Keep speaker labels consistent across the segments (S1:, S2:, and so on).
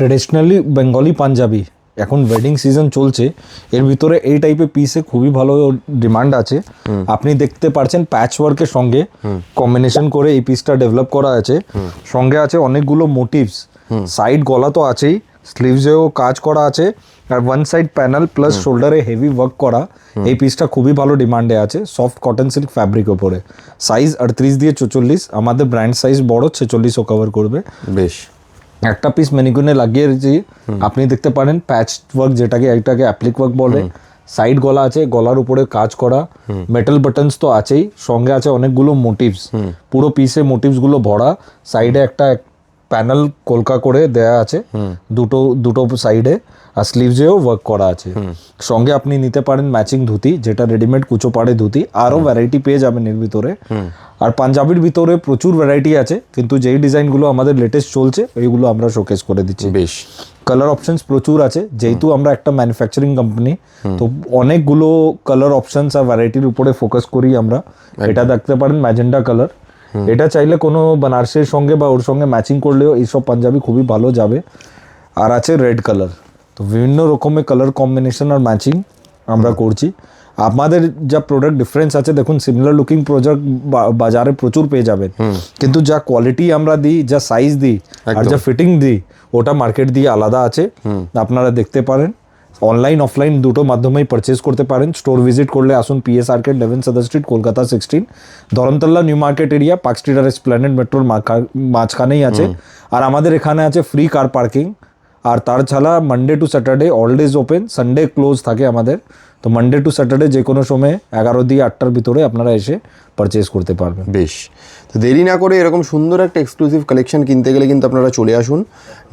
S1: Traditionally Bengali panjabi, এখন wedding season চলছে, এর ভিতরে এই টাইপের পিসে খুবই ভালো ডিমান্ড আছে। আপনি দেখতে পাচ্ছেন প্যাচ ওয়ার্কের সঙ্গে কম্বিনেশন করে এই পিসটা ডেভেলপ করা আছে। সঙ্গে আছে অনেকগুলো মোটিভস, সাইড গলা তো আছেই, স্লিভসেও কাজ করা আছে, আর ওয়ান সাইড প্যানেল প্লাস শোল্ডারে হেভি ওয়ার্ক করা। এই পিসটা খুবই ভালো ডিমান্ডে আছে, সফট কটন সিল্ক ফ্যাব্রিক ওপরে। সাইজ 38 দিয়ে 44, আমাদের ব্র্যান্ড সাইজ বড় 46ও কভার করবে।
S2: বেশ,
S1: একটা পিস ম্যানিকুইনে লাগিয়ে দিয়েছি, আপনি দেখতে পারেন প্যাচ ওয়ার্ক, যেটাকে একটাকে অ্যাপ্লিক ওয়ার্ক বলে। সাইড গলা আছে, গলার উপরে কাজ করা, মেটাল বাটনস তো আছেই, সঙ্গে আছে অনেকগুলো মোটিভস, পুরো পিসে মোটিভস গুলো ভরা। সাইডে একটা প্যানেল কলকা করে দেয়া আছে দুটো সাইডে, আর স্লিভসেও ওয়ার্ক করা আছে। সঙ্গে আপনি নিতে পারেন ম্যাচিং ধুতি, যেটা রেডিমেড কুচো পাড়ে ধুতি, আরও ভ্যারাইটি পেয়ে যাবেন এর ভিতরে। আর পাঞ্জাবির ভিতরে প্রচুর ভ্যারাইটি আছে, কিন্তু যেই ডিজাইনগুলো আমাদের লেটেস্ট চলছে ওইগুলো আমরা শোকেস করে দিচ্ছি।
S2: বেশ,
S1: কালার অপশনস প্রচুর আছে, যেহেতু আমরা একটা ম্যানুফ্যাকচারিং কোম্পানি, তো অনেকগুলো কালার অপশনস আর ভ্যারাইটির উপরে ফোকাস করি আমরা। এটা দেখতে পারেন ম্যাজেন্ডা কালার, এটা চাইলে কোনো বানারসের সঙ্গে বা ওর সঙ্গে ম্যাচিং করলেও এইসব পাঞ্জাবি খুবই ভালো যাবে। আর আছে রেড কালার, তো বিভিন্ন রকমের কালার কম্বিনেশন আর ম্যাচিং আমরা করছি। আমাদের যা প্রোডাক্ট ডিফারেন্স আছে, দেখুন সিমিলার লুকিং প্রোডাক্ট বাজারে প্রচুর পেয়ে যাবেন, কিন্তু যা কোয়ালিটি আমরা দিই, যা সাইজ দিই আর যা ফিটিং দিই, ওটা মার্কেট দিয়ে আলাদা আছে। আপনারা দেখতে পারেন, অনলাইন অফলাইন দুটো মাধ্যমেই পারচেজ করতে পারেন। স্টোর ভিজিট করলে আসুন PS arcade 11 Sudder street, Kolkata 16, Dharmatala new market area, park street আর এসপ্ল্যানেড মেট্রোর মাঝখানেই আছে। আর আমাদের এখানে আছে ফ্রি কার পার্কিং। আর তার ছাড়া Monday to Saturday all days open, Sunday close থাকে আমাদের। তো মানডে টু স্যাটারডে যে কোনো সময় 11 দিয়ে 8টার ভিতরে আপনারা এসে পারচেজ করতে পারবেন।
S2: বেশ, তো দেরি না করে এরকম সুন্দর একটা এক্সক্লুসিভ কালেকশন কিনতে গেলে কিন্তু আপনারা চলে আসুন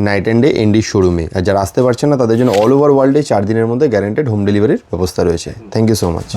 S2: নাইট অ্যান্ড ডে এনডি শোরুমে। আর যারা আসতে পারছেন না তাদের জন্য অল ওভার ওয়ার্ল্ডে 4 দিনের মধ্যে গ্যারান্টেড হোম ডেলিভারির ব্যবস্থা রয়েছে। Thank you so much.